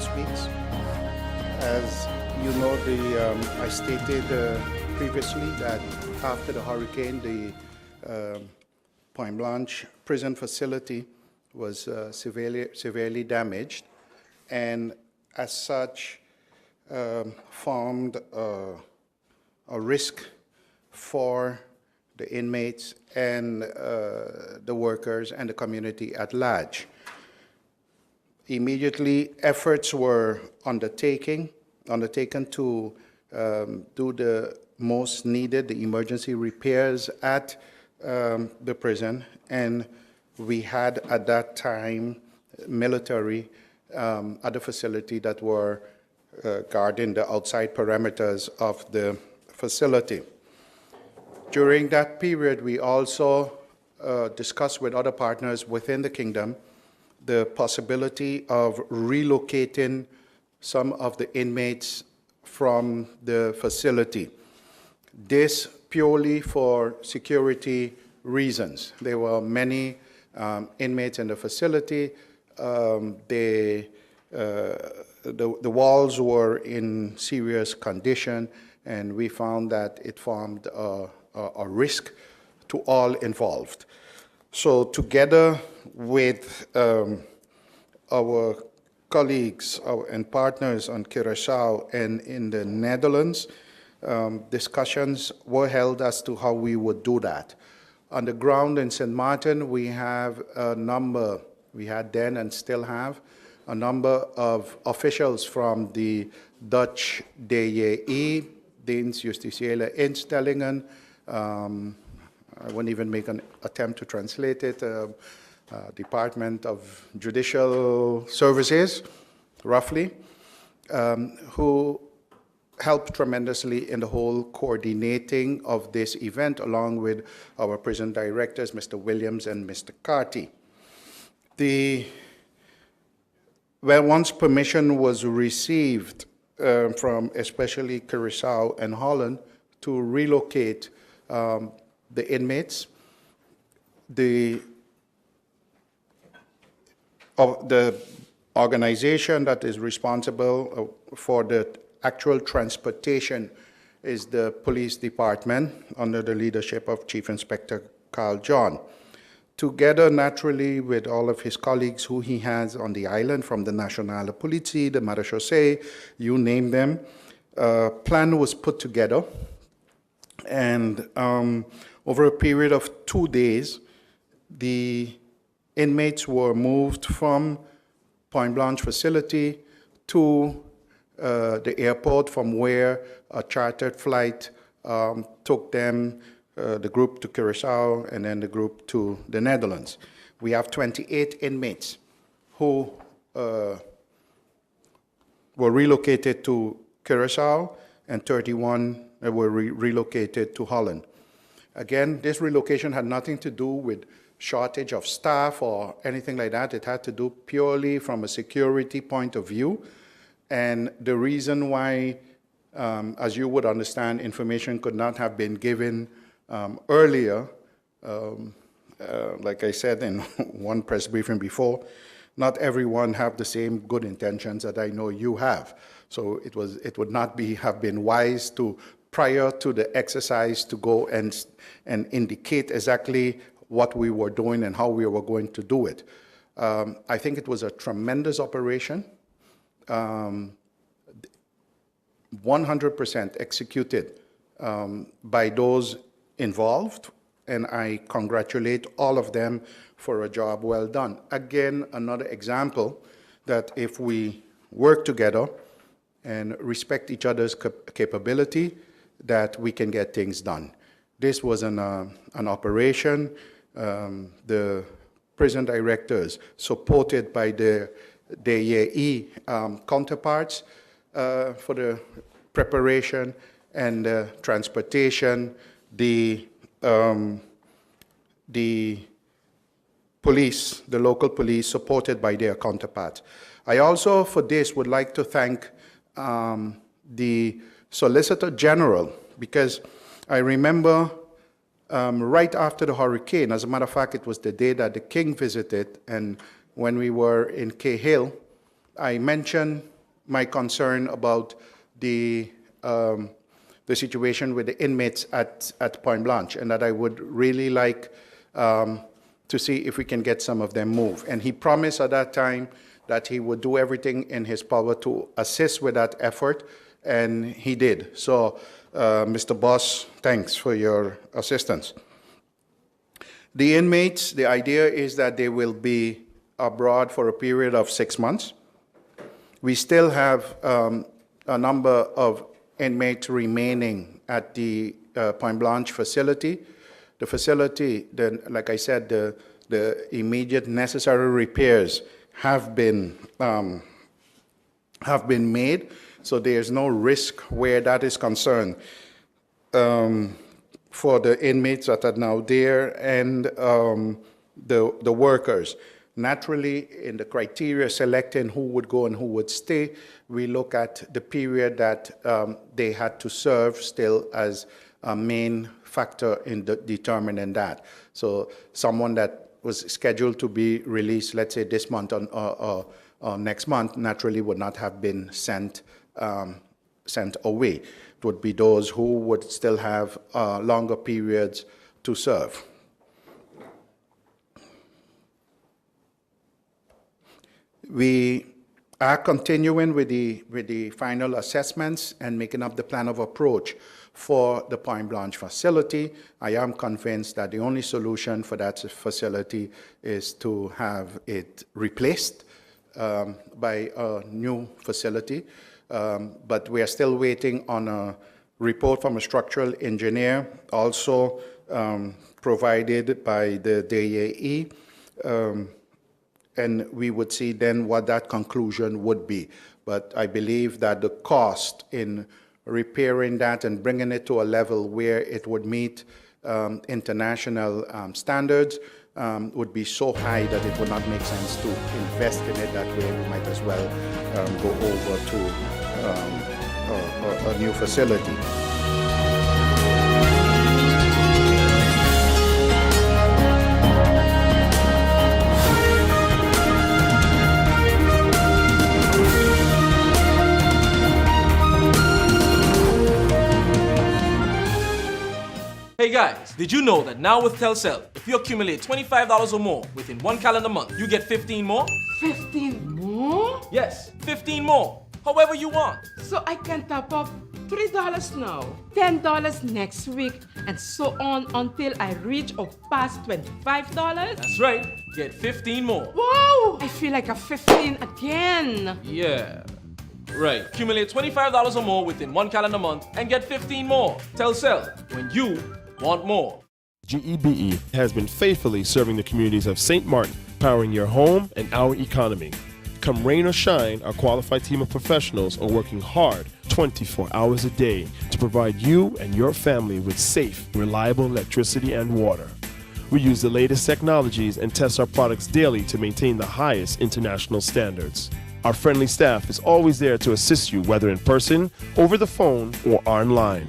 last weeks. As you know, I stated previously that after the hurricane, the Point Blanche prison facility was severely damaged, and as such formed a risk for the inmates and the workers and the community at large. Immediately, efforts were undertaken to do the most needed, the emergency repairs at the prison, and we had at that time military at the facility that were guarding the outside perimeters of the facility. During that period, we also discussed with other partners within the kingdom the possibility of relocating some of the inmates from the facility. This purely for security reasons. There were many inmates in the facility. The walls were in serious condition, and we found that it formed a risk to all involved. So together with our colleagues and partners on Curaçao and in the Netherlands, discussions were held as to how we would do that. On the ground in St. Martin, we had then and still have, a number of officials from the Dutch DJE, Dienst Justitiële Instellingen, I wouldn't even make an attempt to translate it, Department of Judicial Services, roughly, who helped tremendously in the whole coordinating of this event, along with our prison directors, Mr. Williams and Mr. Carty. Once permission was received from especially Curaçao and Holland to relocate the inmates, the organization that is responsible for the actual transportation is the police department under the leadership of Chief Inspector Carl John. Together, naturally, with all of his colleagues who he has on the island, from the Nationale Politie, the Marechaussee, you name them, a plan was put together. And over a period of 2 days, the inmates were moved from Point Blanche facility to the airport, from where a chartered flight took them, the group to Curaçao and then the group to the Netherlands. We have 28 inmates who were relocated to Curaçao, and 31 were relocated to Holland. Again, this relocation had nothing to do with shortage of staff or anything like that. It had to do purely from a security point of view. And the reason why, as you would understand, information could not have been given earlier, like I said in one press briefing before, not everyone have the same good intentions that I know you have. So it would not have been wise to, prior to the exercise, to go and indicate exactly what we were doing and how we were going to do it. I think it was a tremendous operation, 100% executed by those involved, and I congratulate all of them for a job well done. Again, another example that if we work together and respect each other's capability, that we can get things done. This was an operation. The prison directors, supported by the DJE counterparts, for the preparation and transportation, the police, the local police, supported by their counterparts. I also, for this, would like to thank the Solicitor General, because I remember right after the hurricane, as a matter of fact, it was the day that the King visited, and when we were in Cahill, I mentioned my concern about the situation with the inmates at Point Blanche, and that I would really like to see if we can get some of them moved. And he promised at that time that he would do everything in his power to assist with that effort, and he did. So, Mr. Boss, thanks for your assistance. The inmates, the idea is that they will be abroad for a period of 6 months. We still have a number of inmates remaining at the Point Blanche facility. The facility, like I said, the immediate necessary repairs have been made, so there's no risk where that is concerned for the inmates that are now there and the workers. Naturally, in the criteria selecting who would go and who would stay, we look at the period that they had to serve still as a main factor in determining that. So someone that was scheduled to be released, let's say this month or next month, naturally would not have been sent away. It would be those who would still have longer periods to serve. We are continuing with the final assessments and making up the plan of approach for the Point Blanche facility. I am convinced that the only solution for that facility is to have it replaced by a new facility. But we are still waiting on a report from a structural engineer, also provided by the DAE. And we would see then what that conclusion would be. But I believe that the cost in repairing that and bringing it to a level where it would meet international standards would be so high that it would not make sense to invest in it that way. We might as well go over to a new facility. Hey guys, did you know that now with Telcel, if you accumulate $25 or more within 1 calendar month, you get 15 more? 15 more? Yes, 15 more. However you want. So I can top up $3 now, $10 next week, and so on until I reach or pass $25? That's right. Get 15 more. Wow! I feel like a 15 again. Yeah. Right. Accumulate $25 or more within 1 calendar month and get 15 more. Telcel, when you want more. GEBE has been faithfully serving the communities of St. Martin, powering your home and our economy. Come rain or shine, our qualified team of professionals are working hard 24 hours a day to provide you and your family with safe, reliable electricity and water. We use the latest technologies and test our products daily to maintain the highest international standards. Our friendly staff is always there to assist you, whether in person, over the phone, or online.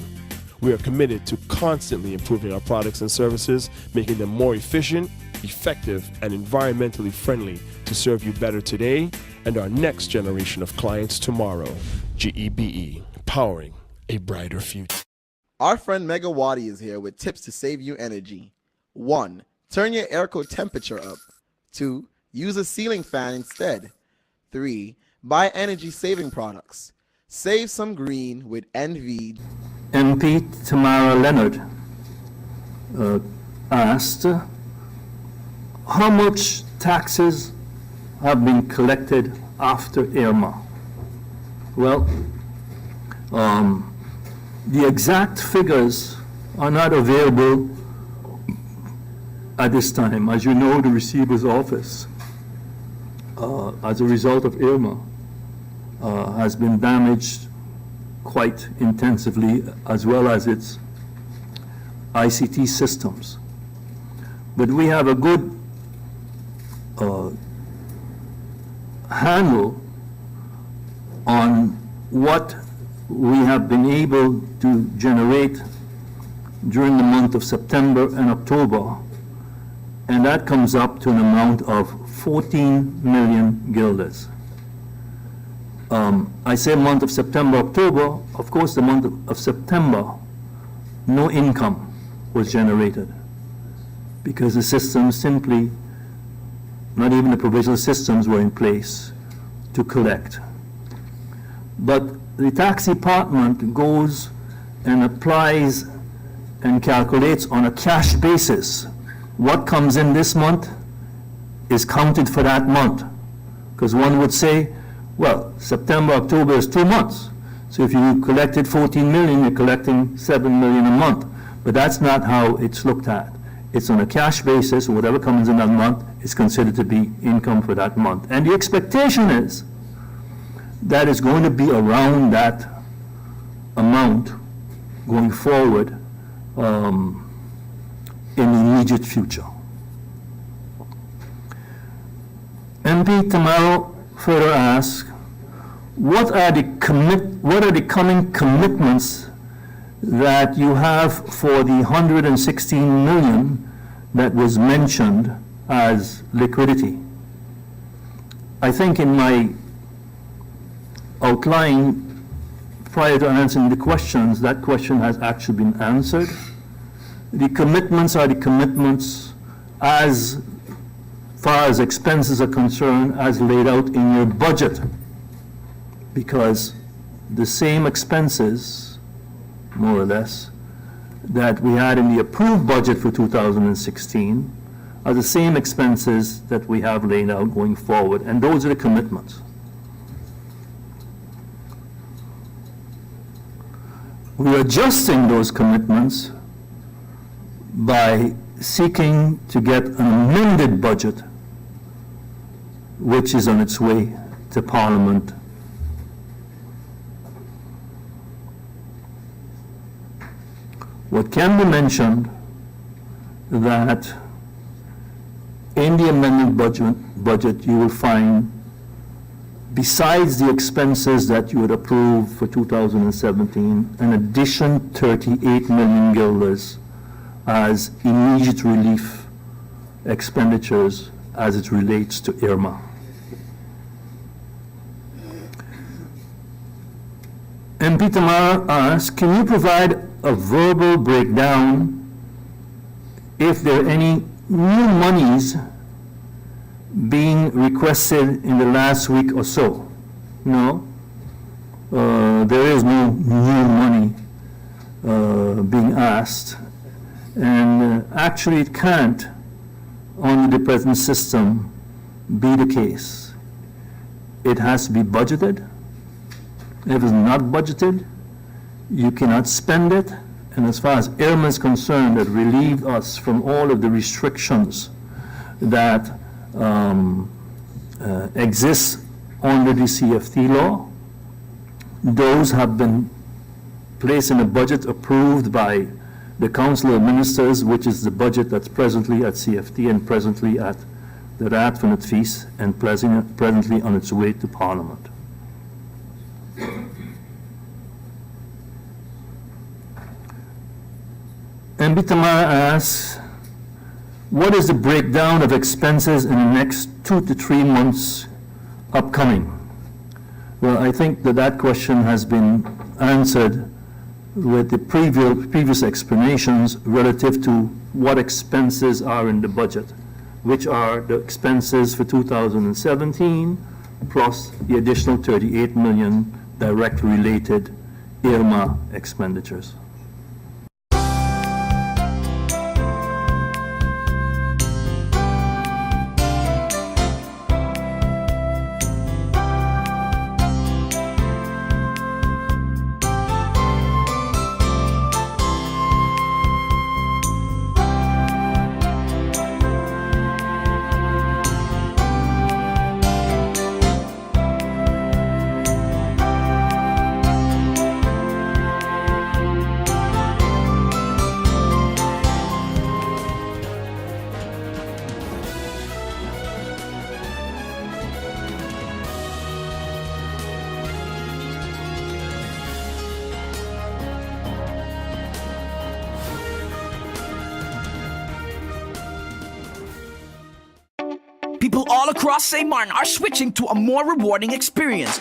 We are committed to constantly improving our products and services, making them more efficient, effective, and environmentally friendly to serve you better today and our next generation of clients tomorrow. GEBE, powering a brighter future. Our friend Megawati is here with tips to save you energy. 1. Turn your airco temperature up. 2. Use a ceiling fan instead. 3. Buy energy-saving products. Save some green with NV. MP Tamara Leonard asked, how much taxes have been collected after Irma? Well, the exact figures are not available at this time. As you know, the receiver's office, as a result of Irma, has been damaged quite intensively, as well as its ICT systems. But we have a good handle on what we have been able to generate during the month of September and October, and that comes up to an amount of 14 million guilders. I say month of September, October, of course, the month of September, no income was generated because the systems simply, not even the provisional systems were in place to collect. But the tax department goes and applies and calculates on a cash basis. What comes in this month is counted for that month. Because one would say, well, September, October is 2 months. So if you collected 14 million, you're collecting 7 million a month. But that's not how it's looked at. It's on a cash basis, whatever comes in that month is considered to be income for that month. And the expectation is that it's going to be around that amount going forward in the immediate future. MP Tamaro further asks, what are the coming commitments that you have for the 116 million that was mentioned as liquidity? I think in my outline prior to answering the questions, that question has actually been answered. The commitments are the commitments as far as expenses are concerned as laid out in your budget, because the same expenses, more or less, that we had in the approved budget for 2016 are the same expenses that we have laid out going forward, and those are the commitments. We're adjusting those commitments by seeking to get an amended budget, which is on its way to Parliament. What can be mentioned that in the amended budget you will find, besides the expenses that you had approved for 2017, an additional 38 million guilders as immediate relief expenditures as it relates to Irma. MP Tamara asks, can you provide a verbal breakdown if there are any new monies being requested in the last week or so? No, there is no new money being asked, and actually it can't, under the present system, be the case. It has to be budgeted. If it's not budgeted, you cannot spend it. And as far as Irma is concerned, that relieved us from all of the restrictions that exist under the CFT law. Those have been placed in a budget approved by the Council of Ministers, which is the budget that's presently at CFT and presently at the Raad van het Vies and presently on its way to Parliament. And Tamara asks, what is the breakdown of expenses in the next 2 to 3 months upcoming? Well, I think that question has been answered with the previous explanations relative to what expenses are in the budget, which are the expenses for 2017 plus the additional 38 million direct related Irma expenditures. People all across St. Martin are switching to a more rewarding experience.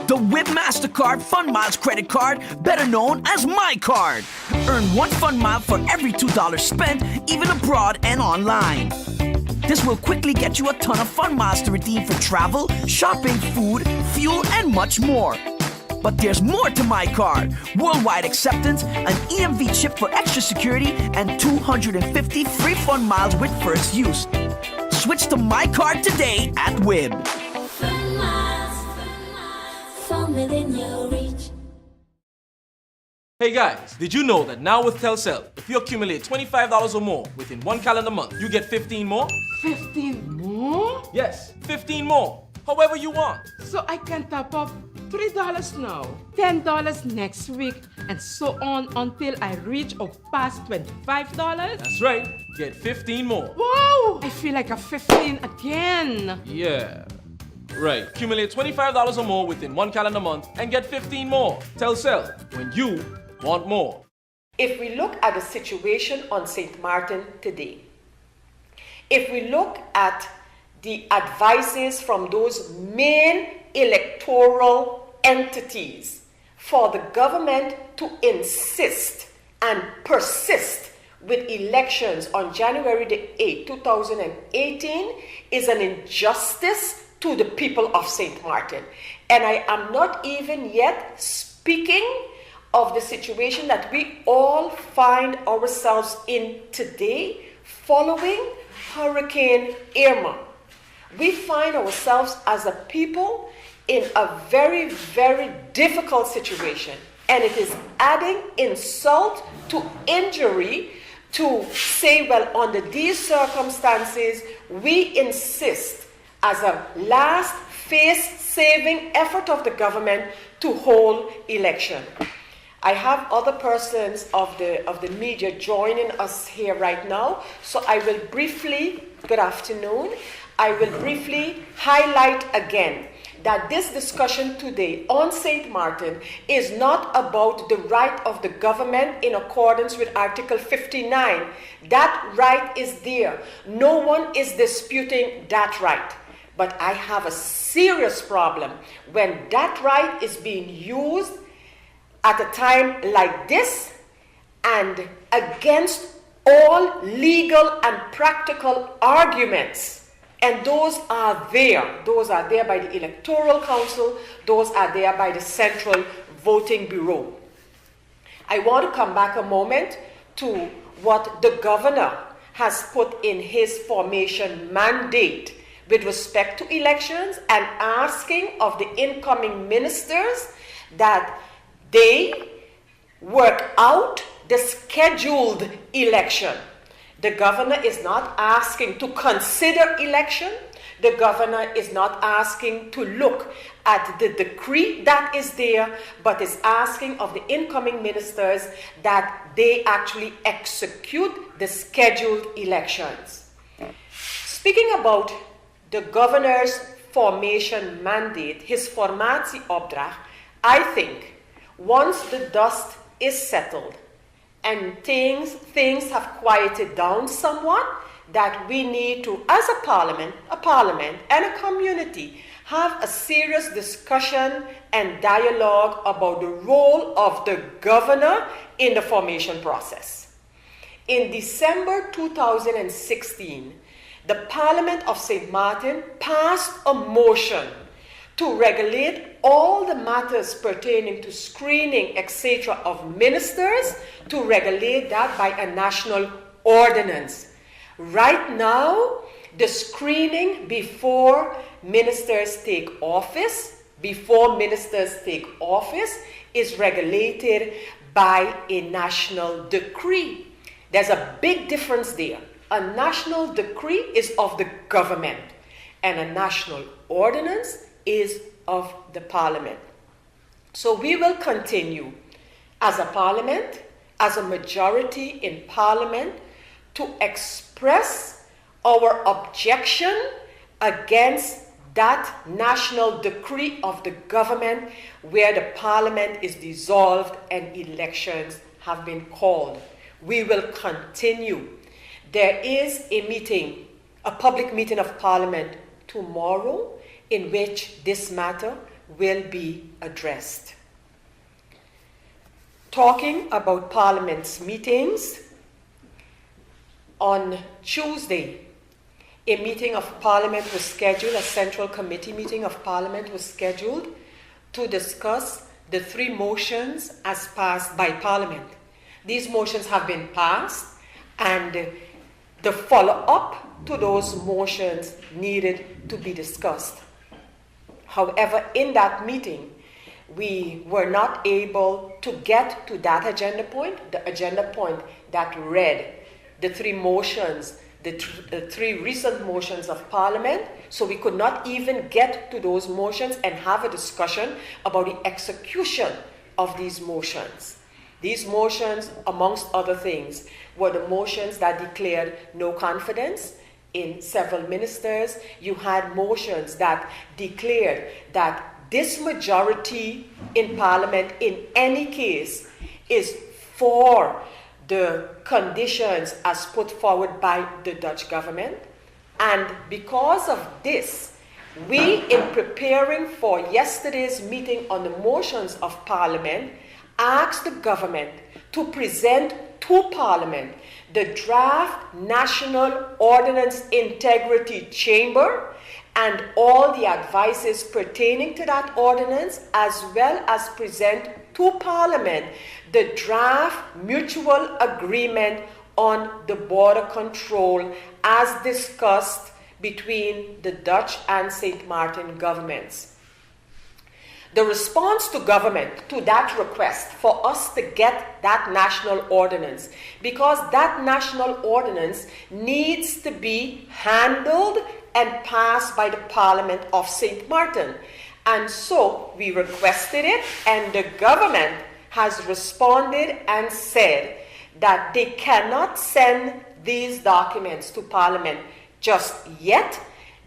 The WIB MasterCard Fun Miles credit card, better known as My Card. Earn 1 fun mile for every $2 spent, even abroad and online. This will quickly get you a ton of fun miles to redeem for travel, shopping, food, fuel, and much more. But there's more to My Card. Worldwide acceptance, an EMV chip for extra security, and 250 free fun miles with first use. Switch to My Card today at WIB. From within your reach. Hey guys, did you know that now with Telcel, if you accumulate $25 or more within 1 calendar month, you get 15 more? 15 more? Yes, 15 more. However you want. So I can top up $3 now, $10 next week, and so on until I reach or pass $25? That's right. Get 15 more. Wow! I feel like a 15 again. Yeah. Right. Accumulate $25 or more within 1 calendar month and get 15 more. Telcel, when you want more. If we look at the situation on St. Martin today, if we look at the advices from those main electoral entities for the government to insist and persist with elections on January the 8th, 2018 is an injustice to the people of St. Martin. And I am not even yet speaking of the situation that we all find ourselves in today following Hurricane Irma. We find ourselves as a people in a very, very difficult situation. And it is adding insult to injury to say, well, under these circumstances, we insist as a last face-saving effort of the government to hold election. I have other persons of the media joining us here right now, so I will briefly, good afternoon, I will briefly highlight again that this discussion today on St. Martin is not about the right of the government in accordance with Article 59. That right is there. No one is disputing that right. But I have a serious problem when that right is being used at a time like this and against all legal and practical arguments. And those are there. Those are there by the Electoral Council. Those are there by the Central Voting Bureau. I want to come back a moment to what the governor has put in his formation mandate with respect to elections and asking of the incoming ministers that they work out the scheduled election. The governor is not asking to consider election. The governor is not asking to look at the decree that is there, but is asking of the incoming ministers that they actually execute the scheduled elections. Speaking about the governor's formation mandate, his formatie opdracht, I think once the dust is settled and things have quieted down somewhat, that we need to, as a parliament and a community, have a serious discussion and dialogue about the role of the governor in the formation process. In December 2016, the Parliament of St. Martin passed a motion to regulate all the matters pertaining to screening, etc., of ministers, to regulate that by a national ordinance. Right now, the screening before ministers take office, is regulated by a national decree. There's a big difference there. A national decree is of the government, and a national ordinance is of the parliament. So we will continue as a parliament, as a majority in parliament, to express our objection against that national decree of the government where the parliament is dissolved and elections have been called. We will continue. There is a meeting, a public meeting of Parliament tomorrow in which this matter will be addressed. Talking about Parliament's meetings, on Tuesday, a meeting of Parliament was scheduled, a Central Committee meeting of Parliament was scheduled to discuss the 3 motions as passed by Parliament. These motions have been passed, and the follow-up to those motions needed to be discussed. However, in that meeting, we were not able to get to that agenda point, the agenda point that read the 3 motions, the 3 recent motions of Parliament, so we could not even get to those motions and have a discussion about the execution of these motions. These motions, amongst other things, were the motions that declared no confidence in several ministers. You had motions that declared that this majority in Parliament, in any case, is for the conditions as put forward by the Dutch government. And because of this, we, in preparing for yesterday's meeting on the motions of Parliament, asked the government to present to Parliament the draft National Ordnance Integrity Chamber and all the advices pertaining to that ordinance, as well as present to Parliament the draft mutual agreement on the border control as discussed between the Dutch and St. Martin governments. The response to government to that request for us to get that national ordinance, because that national ordinance needs to be handled and passed by the Parliament of St. Martin. And so we requested it, and the government has responded and said that they cannot send these documents to Parliament just yet,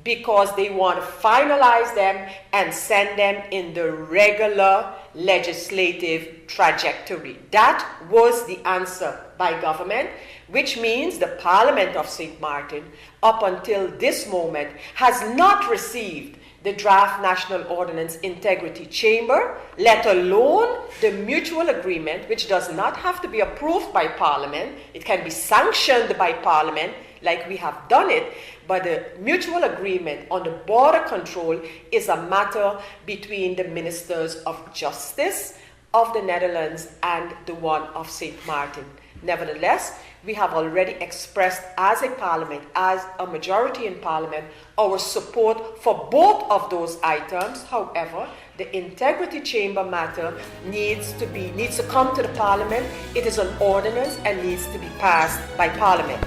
because they want to finalize them and send them in the regular legislative trajectory. That was the answer by government, which means the Parliament of St. Martin, up until this moment, has not received the draft National Ordnance Integrity Chamber, let alone the mutual agreement, which does not have to be approved by Parliament. It can be sanctioned by Parliament, like we have done it, but the mutual agreement on the border control is a matter between the Ministers of Justice of the Netherlands and the one of St. Martin. Nevertheless, we have already expressed as a Parliament, as a majority in Parliament, our support for both of those items. However, the Integrity Chamber matter needs to come to the Parliament. It is an ordinance and needs to be passed by Parliament.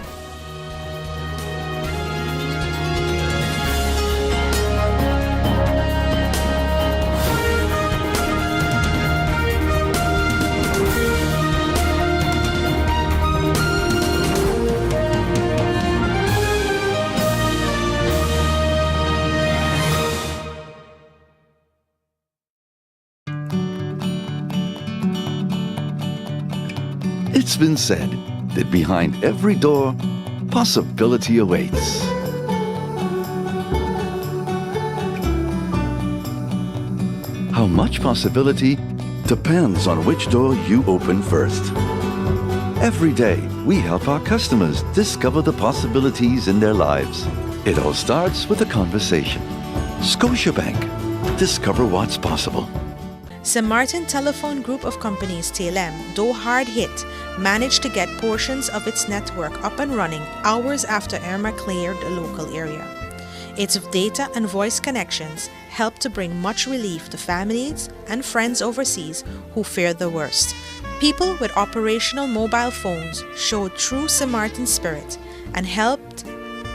It's been said that behind every door, possibility awaits. How much possibility depends on which door you open first. Every day, we help our customers discover the possibilities in their lives. It all starts with a conversation. Scotiabank. Discover what's possible. St. Martin Telephone Group of Companies TLM, though hard hit, managed to get portions of its network up and running hours after Irma cleared the local area. Its data and voice connections helped to bring much relief to families and friends overseas who feared the worst. People with operational mobile phones showed true St. Martin spirit and helped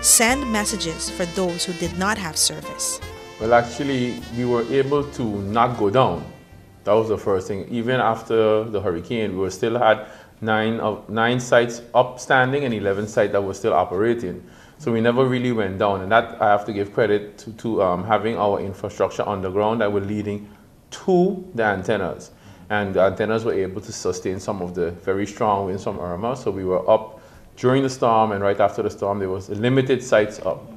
send messages for those who did not have service. Well, actually, we were able to not go down. That was the first thing. Even after the hurricane, we still had nine sites upstanding and 11 sites that were still operating. So we never really went down, and that I have to give credit to having our infrastructure underground that were leading to the antennas. And the antennas were able to sustain some of the very strong winds from Irma. So we were up during the storm, and right after the storm, there was limited sites up.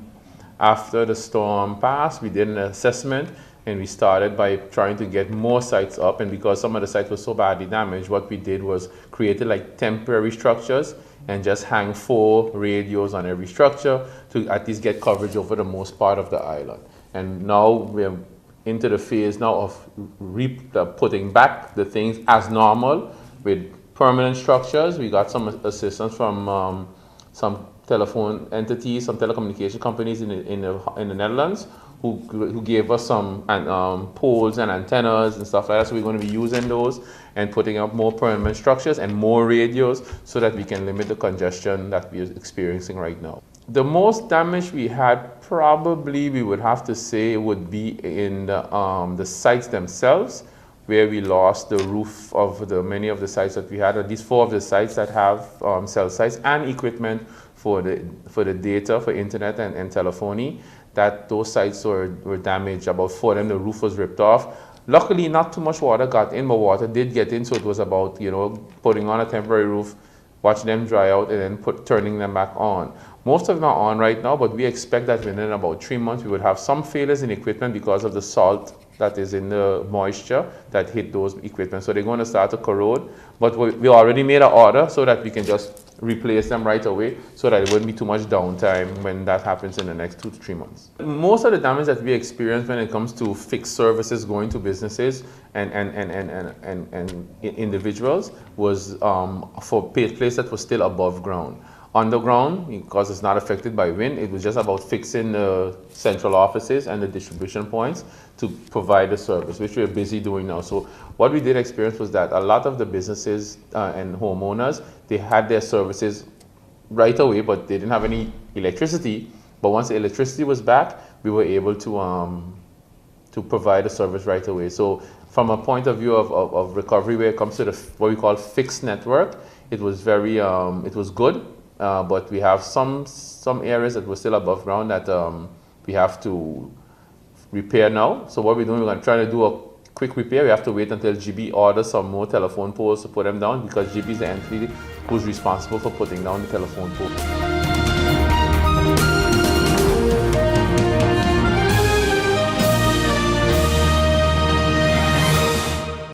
After the storm passed, we did an assessment, And we started by trying to get more sites up, and because some of the sites were so badly damaged, what we did was created like temporary structures and just hang 4 radios on every structure to at least get coverage over the most part of the island. And now we're into the phase now of putting back the things as normal with permanent structures. We got some assistance from some telephone entities, some telecommunication companies in the Netherlands, who gave us some poles and antennas and stuff like that. So we're going to be using those and putting up more permanent structures and more radios so that we can limit the congestion that we're experiencing right now. The most damage we had, probably we would have to say, would be in the sites themselves, where we lost the roof of many of the sites that we had. At least 4 of the sites that have cell sites and equipment for the data, for internet and telephony, that those sites were damaged. About 4 of them, the roof was ripped off. Luckily, not too much water got in, but water did get in, so it was about, putting on a temporary roof, watch them dry out, and then turning them back on. Most of them are on right now, but we expect that within about 3 months, we would have some failures in equipment because of the salt that is in the moisture that hit those equipment. So they're going to start to corrode, but we already made an order so that we can just replace them right away so that it wouldn't be too much downtime when that happens in the next 2 to 3 months. Most of the damage that we experience when it comes to fixed services going to businesses and individuals was for places that was still above ground. Underground, because it's not affected by wind, it was just about fixing the central offices and the distribution points to provide the service, which we're busy doing now. So what we did experience was that a lot of the businesses and homeowners, they had their services right away, but they didn't have any electricity. But once the electricity was back, we were able to provide the service right away. So from a point of view of recovery, where it comes to what we call fixed network, it was very, it was good. But we have some areas that were still above ground that we have to repair now. So what we're doing, we're going to try to do a quick repair. We have to wait until GB orders some more telephone poles to put them down, because GB is the entity who's responsible for putting down the telephone poles.